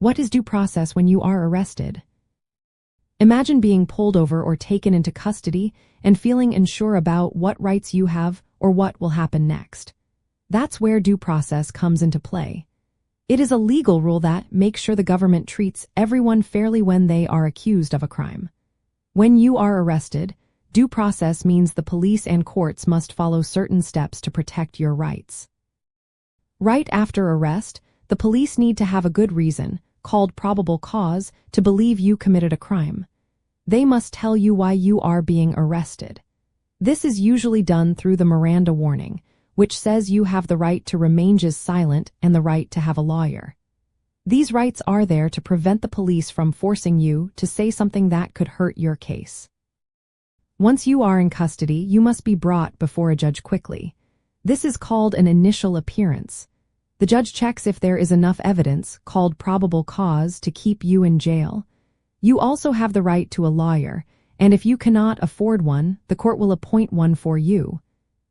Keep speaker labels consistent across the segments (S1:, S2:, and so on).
S1: What is due process when you are arrested? Imagine being pulled over or taken into custody and feeling unsure about what rights you have or what will happen next. That's where due process comes into play. It is a legal rule that makes sure the government treats everyone fairly when they are accused of a crime. When you are arrested, due process means the police and courts must follow certain steps to protect your rights. Right after arrest, the police need to have a good reason, called probable cause, to believe you committed a crime. They must tell you why you are being arrested. This is usually done through the Miranda warning, which says you have the right to remain silent and the right to have a lawyer. These rights are there to prevent the police from forcing you to say something that could hurt your case. Once you are in custody, you must be brought before a judge quickly. This is called an initial appearance. The judge checks if there is enough evidence, called probable cause, to keep you in jail. You also have the right to a lawyer, and if you cannot afford one, the court will appoint one for you.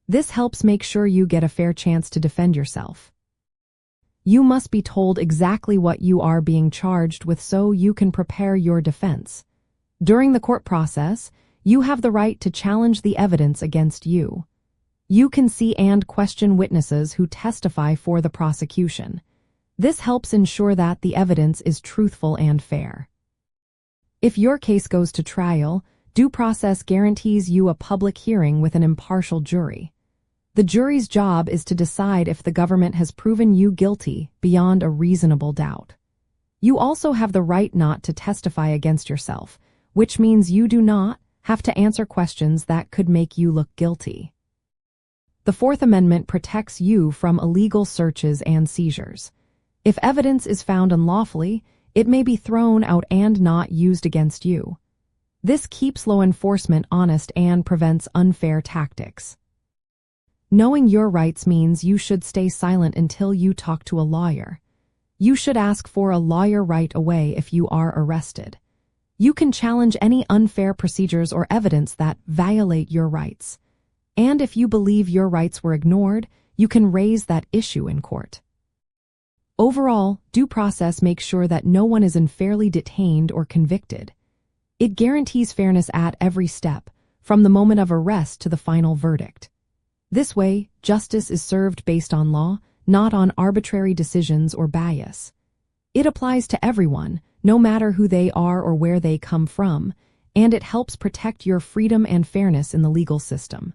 S1: This helps make sure you get a fair chance to defend yourself. You must be told exactly what you are being charged with so you can prepare your defense. During the court process, you have the right to challenge the evidence against you. You can see and question witnesses who testify for the prosecution. This helps ensure that the evidence is truthful and fair. If your case goes to trial, due process guarantees you a public hearing with an impartial jury. The jury's job is to decide if the government has proven you guilty beyond a reasonable doubt. You also have the right not to testify against yourself, which means you do not have to answer questions that could make you look guilty. The Fourth Amendment protects you from illegal searches and seizures. If evidence is found unlawfully, it may be thrown out and not used against you. This keeps law enforcement honest and prevents unfair tactics. Knowing your rights means you should stay silent until you talk to a lawyer. You should ask for a lawyer right away if you are arrested. You can challenge any unfair procedures or evidence that violate your rights. And if you believe your rights were ignored, you can raise that issue in court. Overall, due process makes sure that no one is unfairly detained or convicted. It guarantees fairness at every step, from the moment of arrest to the final verdict. This way, justice is served based on law, not on arbitrary decisions or bias. It applies to everyone, no matter who they are or where they come from, and it helps protect your freedom and fairness in the legal system.